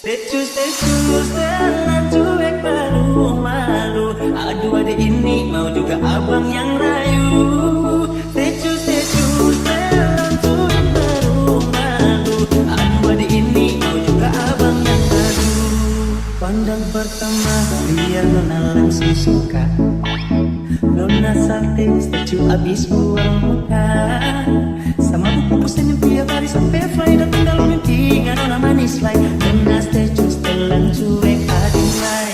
Status jalan cuek baru malu. Aduh adik ini mau juga abang yang rayu. Status jalan cuek baru malu. Aduh adik ini mau juga abang yang rayu. Pandang pertama biar nona langsung suka. Nona salting statue abis buang muka. Sama buku senyum tiap hari sampai fly. Dan tinggal mimpi gak nona manis like. Nona statue telan cuek adilai.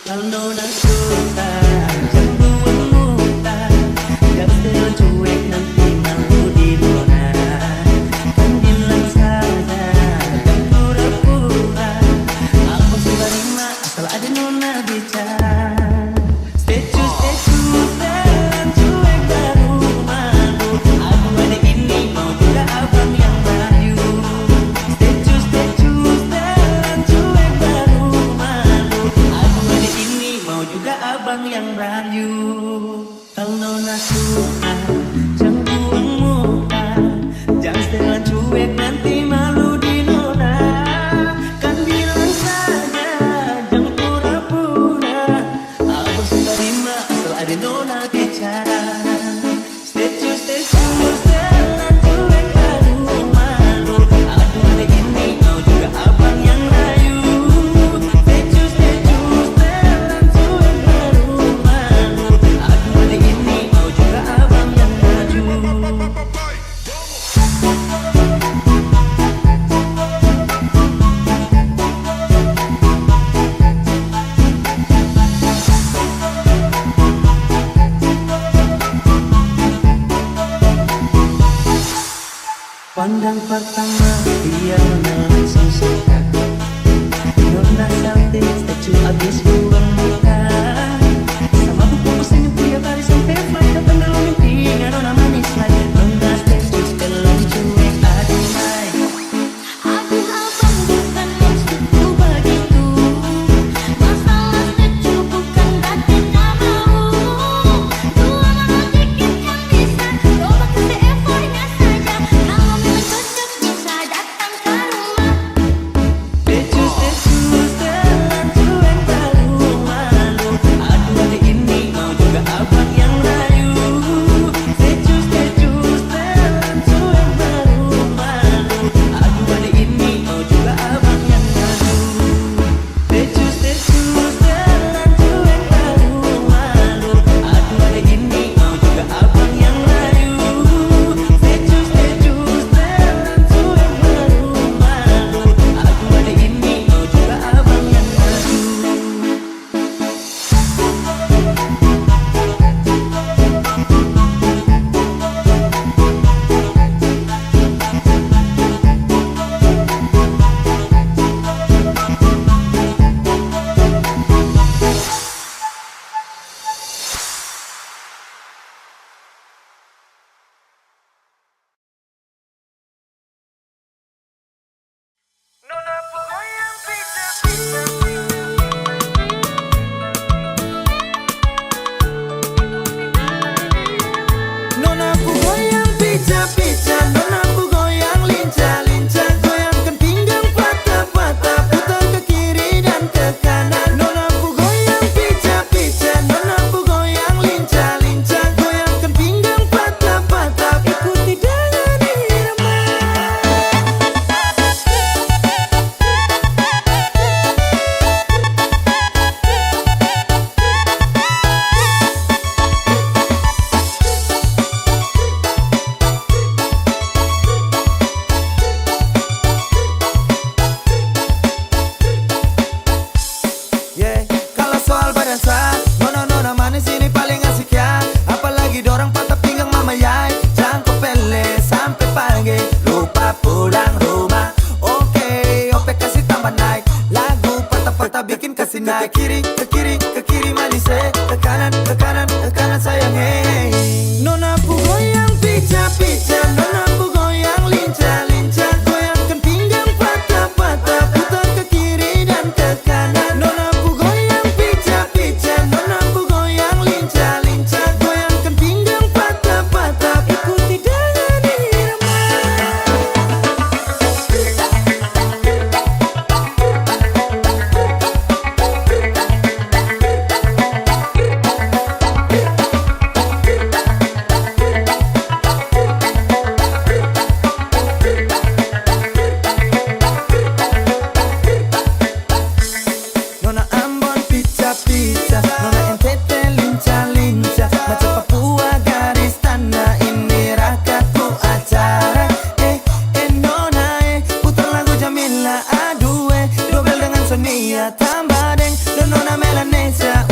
Kalau nona suka jangan buang muka. Jangan telan cuek nanti malu di nona. Kan bilang saja jangan pura-pura. Aku sudah terima asal ada nona bicara. Yang rayu, kalau nona suka jangan buang muka. Jangan setelan cuek nanti malu di nona. Kan bilang saja jangan pura-pura. Aku sudah terima asal ada nona bicara. Status setelan cuek baru malu. Aduh adik ini mau juga abang yang rayu. Pandang pertama dia nona langsung suka. Nona salting statue abis buang muka. Sama buku senyum tiap hari sampai fly. Datang dalam mimpi gak nona manis like. Nona statue telan cuek adilai. Aduh abang bukan maksudku begitu. Masalah statue bukan berarti tak mau. Dua mana dikit yang bisa. Coba kasih effortnya saja. Kalau memang cocok bisa datang ke rumah. Status telan cuek baru malu. Aduh adik ini mau juga abang yang rayu. Status telan cuek baru malu. Aduh adik ini mau juga abang yang rayu. Status telan cuek baru malu. Aduh adik ini mau juga abang yang rayu. Status telan cuek baru malu. Aduh adik ini mau juga abang yang rayu. Nona ku goyang pica-pica, nona ku goyang lincah-lincah. Goyangkan pinggang patah-patah, putar ke kiri dan ke kanan. Nona ku goyang pica-pica, nona ku goyang lincah-lincah. Goyangkan pinggang patah-patah, ikuti dengan irama. Yeah, kalau soal badan sah, nona manis ini paling asik ya. Apalagi dorang patah pinggang mama yai. Jangkau pele sampai pagi, lupa pulang rumah. Oke, ope kasih tambah naik. Lagu patah-patah bikin kasih naik. Ke kiri manis ke kanan sayang hey. Nona ku goyang pica-pica, nona ku goyang lincah-lincah. Goyangkan pinggang patah-patah, putar ke kiri dan ke kanan. Nona ku goyang pica-pica, nona ku goyang lincah-lincah. Goyangkan pinggang patah-patah, ikuti dengan irama. Nona tambah deng dan nona Melanesia.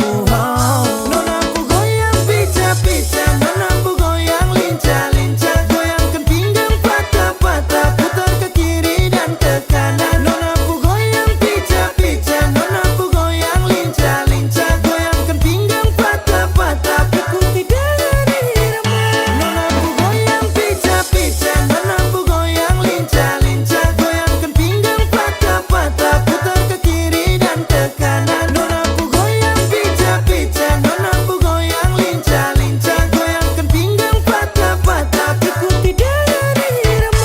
Nona ku goyang pica-pica, nona ku goyang lincah-lincah, goyangkan pinggang patah-patah, putar ke kiri dan ke kanan. Nona ku goyang pica-pica, nona ku goyang lincah-lincah, goyangkan pinggang patah-patah, ikuti dari irama. Nona ku goyang pica-pica, nona ku goyang lincah-lincah, goyangkan pinggang patah-patah, putar ke kiri dan ke kanan. Nona ku goyang pica-pica, nona ku goyang lincah-lincah, goyangkan pinggang patah-patah, ikuti dari irama.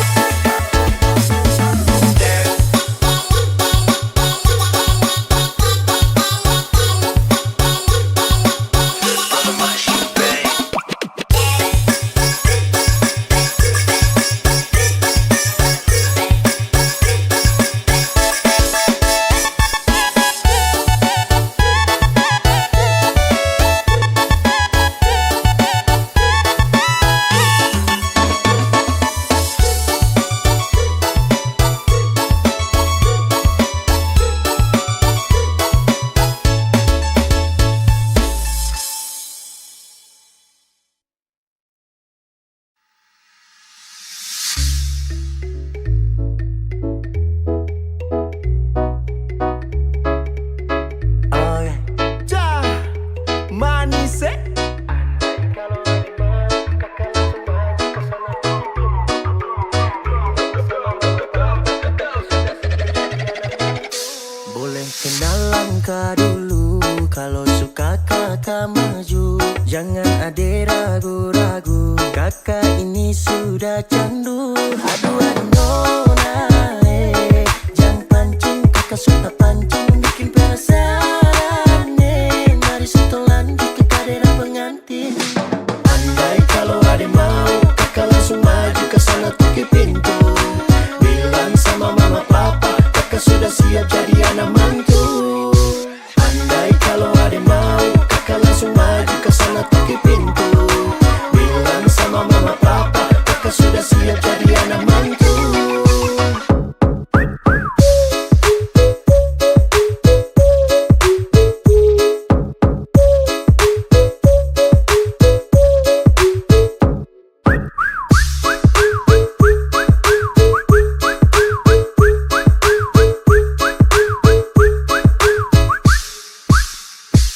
Boleh kenalan kak dulu, kalau suka kakak maju, jangan ada ragu-ragu, kakak ini sudah candu. Aduh aduh nona, jangan pancing, kakak suka pancing, bikin penasaran, mari suto lanjut ke kadera pengantin. Andai kalau ada mau, kakak langsung maju ke sana tuki pintu, bilang sama mama papa, kakak sudah siap jadi anak mantu. Andai kalau ada mau, kakak langsung maju ke sana tuki pintu, bilang sama mama papa, kakak sudah siap jadi anak mantu.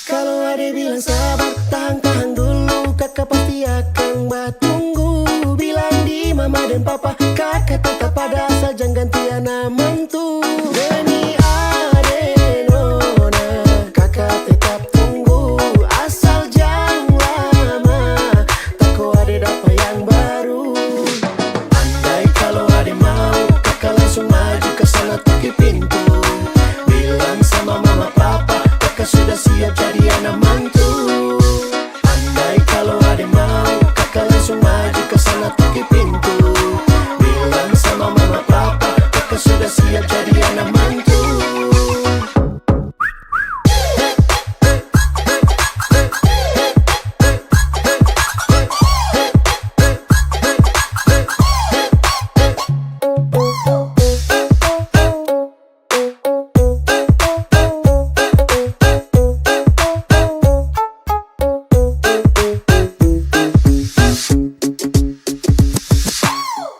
Kalau ada bilang sabar, tahan-tahan dulu, kakak pasti akan batunggu. Bilang di mama dan papa, kakak tetap pada asal jangan ganti anak mantu. Demi ade nona, kakak tetap tunggu, asal jangan lama, takut ada dapat yang baru. Andai kalau ada mau, kakak langsung maju ke sana tuki pintu, bilang sama mama papa, kakak sudah siap jadi anak mantu. Andai kalau ada mau, kakak langsung maju ke sana tuki pintu, bilang sama mama papa, kakak sudah siap jadi anak mantu.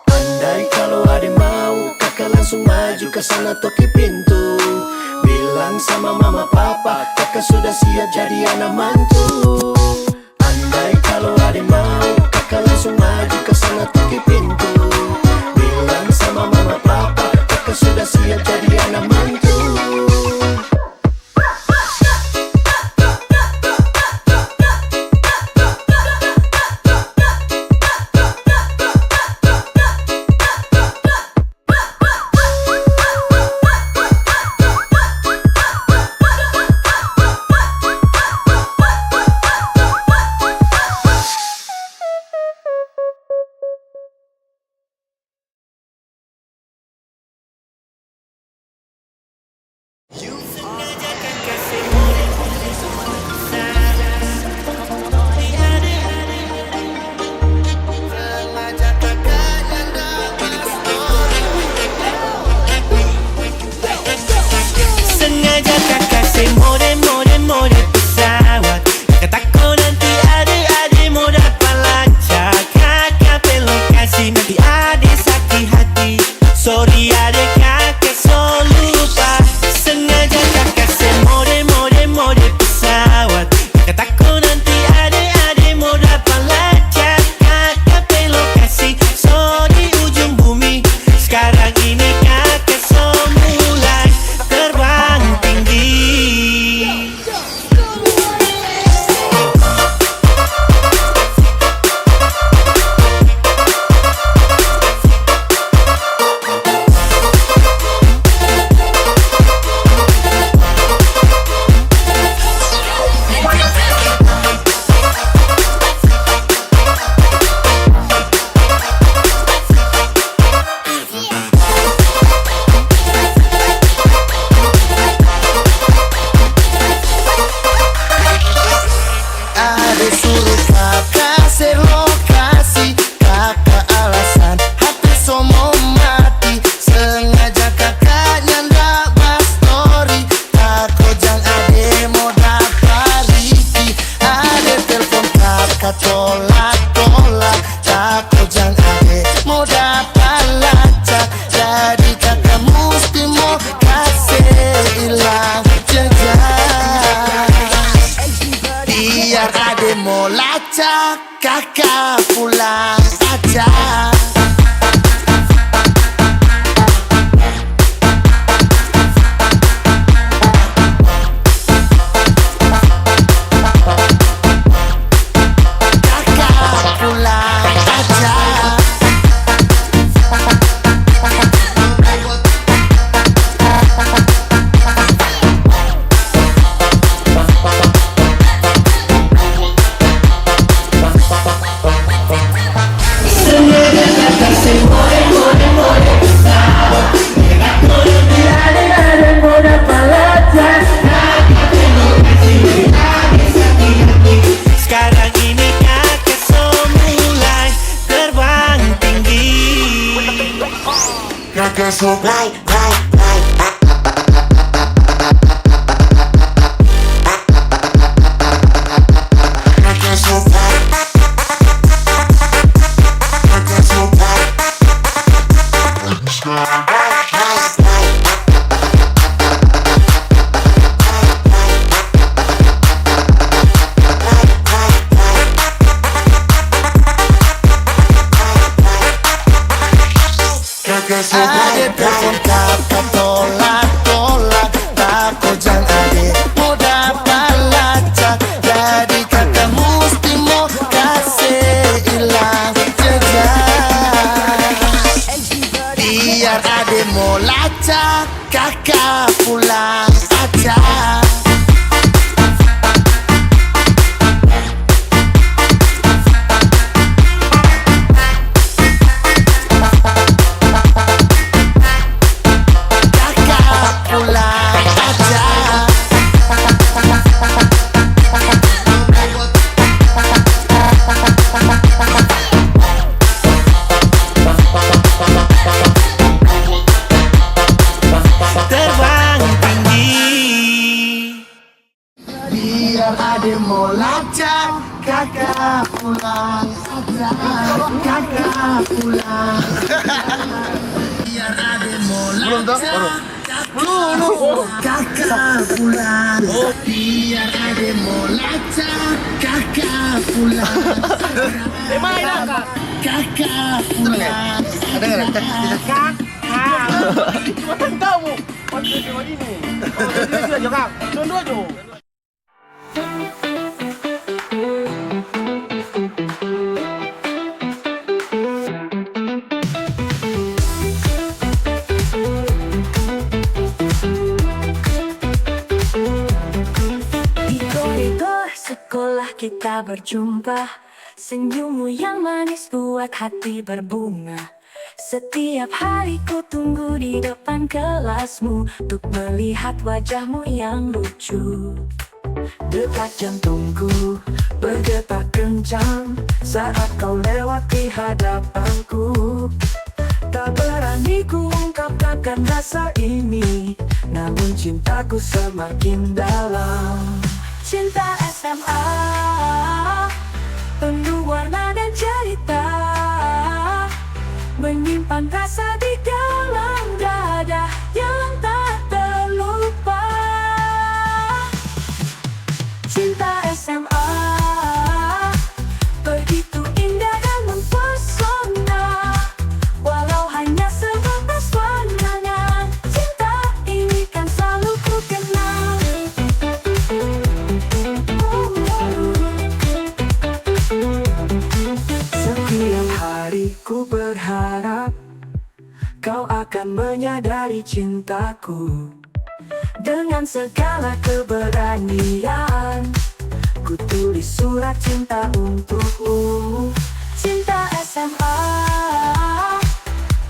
Andai kalau ada mau, kakak langsung maju ke sana toki pintu, bilang sama mama papa, kakak sudah siap jadi anak mantu. Andai kalau ada mau, kakak langsung maju ke sana toki pintu, bilang sama mama papa, kakak sudah siap jadi anak mantu. kakak pulang aja. Sekarang ini kakek so mulai terbang tinggi. Kakak so Ade telepon kakak tolak takut jangan ade mau dapat lacak. Jadi kakak mesti mau kasih hilang jejak. Biar ade mau lacak kakak pulang aja. Terbang tinggi. Biar ade mau lacak kakak pulang aja. Kakak pulang. Biar ade mau lacak kakak pulang. Biar ade mau lacak kakak pulang. Kakak pulang. Di koridor sekolah kita berjumpa. Senyummu yang manis buat hati berbunga. Setiap hari ku tunggu di depan kelasmu untuk melihat wajahmu yang lucu. Detak jantungku berdetak kencang saat kau lewat di hadapanku. Tak berani ku ungkapkan rasa ini, namun cintaku semakin dalam. Cinta SMA penuh warna dan cerita, menyimpan rasa di dalam dada yang tak terlupa. Cinta SMA begitu indah dan mempesona, walau hanya sebatas warnanya. Cinta ini kan selalu ku kenang. Setiap hari ku berharap kau akan menyadari cintaku. Dengan segala keberanian ku tulis surat cinta untukmu. Cinta SMA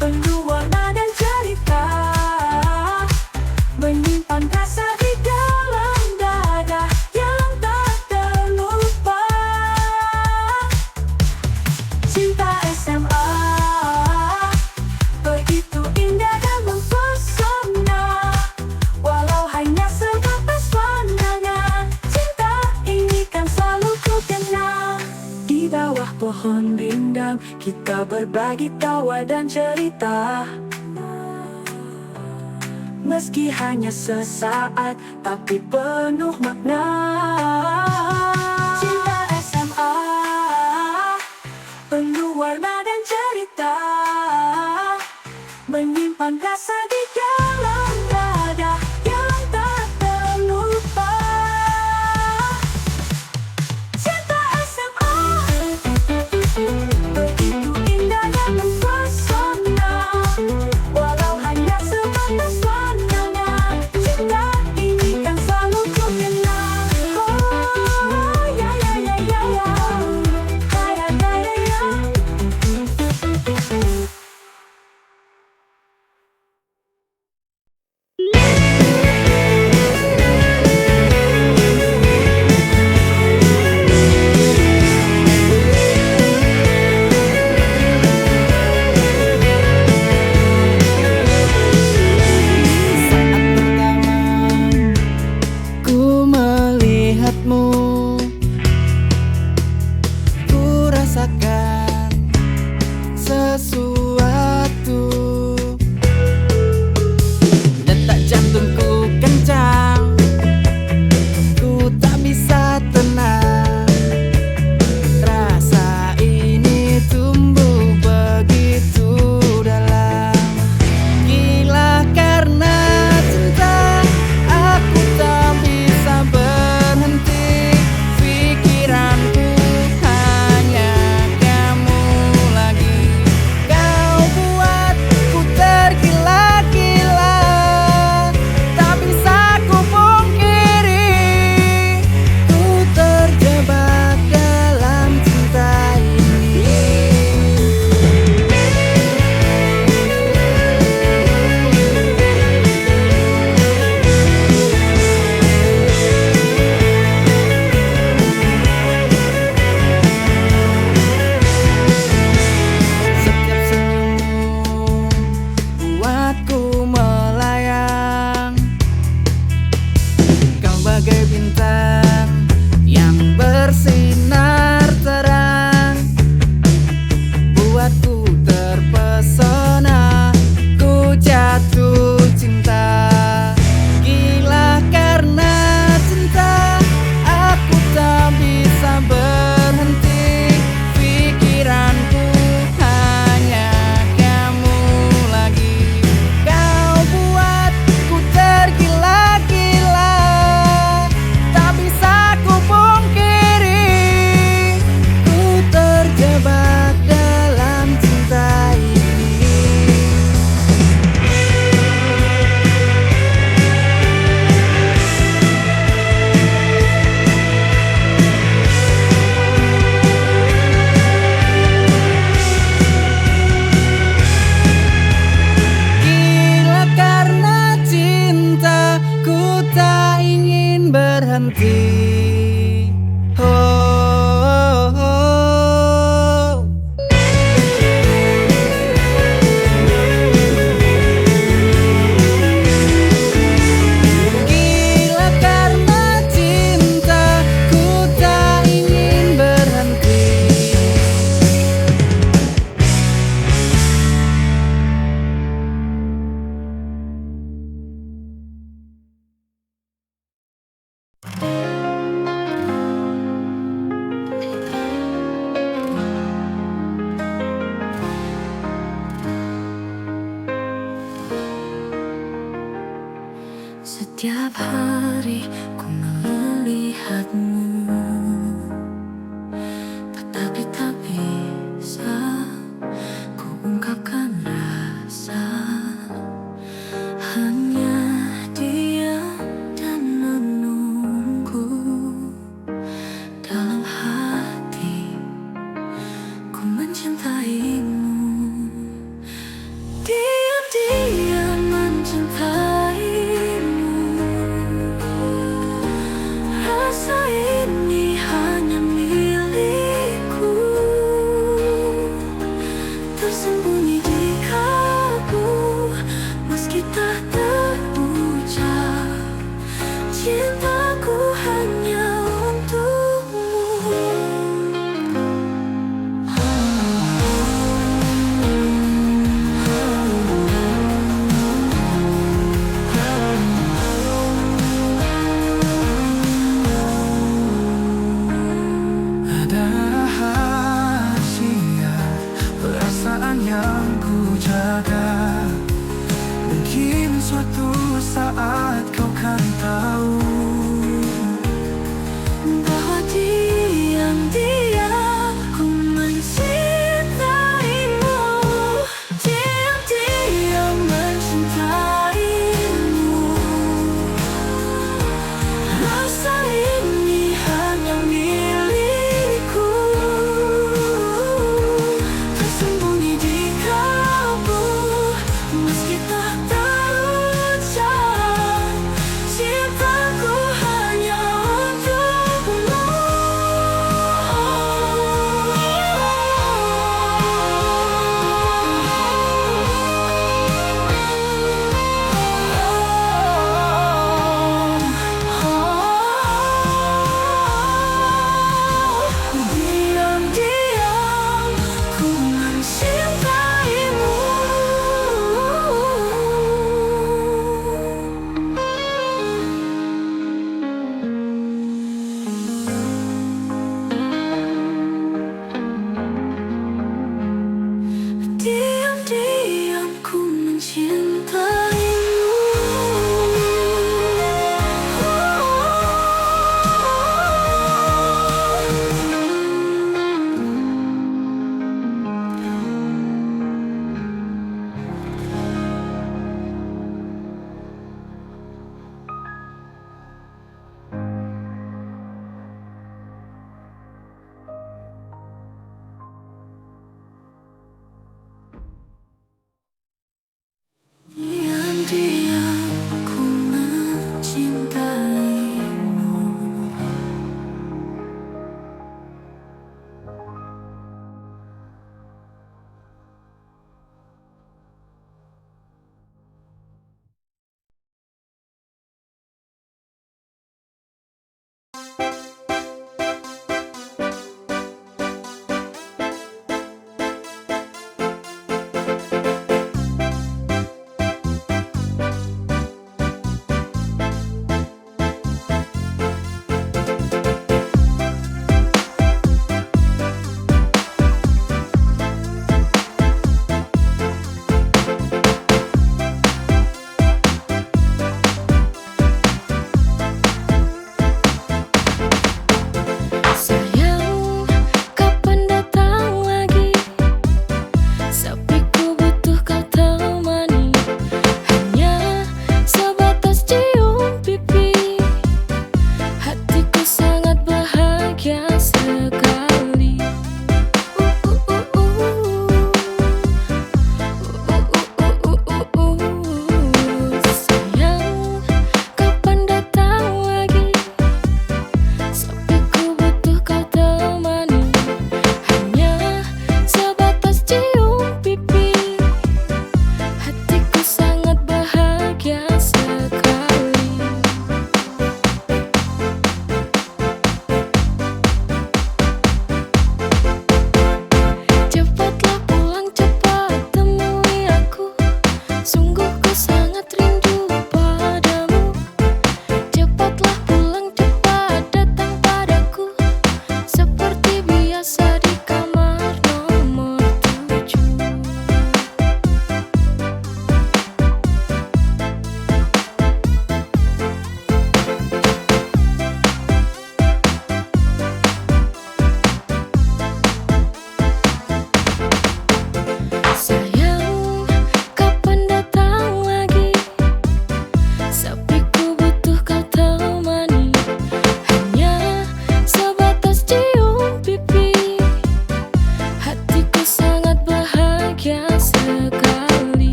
penuh warna dan cerita, menyimpan rasa di dalam dada yang tak terlupa. Cinta SMA begitu indah dan mempesona, walau hanya sebatas warnanya. Cinta ini kan selalu ku kenang. Di bawah pohon rindang kita berbagi tawa dan cerita, meski hanya sesaat tapi penuh makna. Cinta SMA warna dan cerita, menyimpan rasa di dalam nada yang tak terlupa. Cinta SMA begitu indah dan mempesona, walau hanya sebatas warnanya, cinta ini kan selalu ku kenang. Oh ya ya ya ya ya, ya ya ya ya. Ku melihatmu, ku rasakan sesuatu. Detak jantungku kencang, ku tak bisa tenang. Rasa ini tumbuh begitu dalam. Gila karena cinta, aku tak bisa berhenti. Pikiranku hanya kamu lagi. Kau buatku tergila-gila, tak bisa ku pungkiri. Ku terjebak dalam cinta ini. Setiap senyummu buatku melayang. Kau bagai bintang yang bersinar terang, buatku terpesona, ku jatuh cinta. Gila karena cinta, aku tak bisa berhenti. Pikiranku hanya kamu lagi. Kau buatku tergila-gila, tak bisa ku pungkiri. Ku terjebak dalam cinta ini. Gila karena cinta, ku tak ingin berhenti. Oh, oh, oh. Gila karena cinta, ku tak ingin berhenti. Setiap hari ku melihatmu,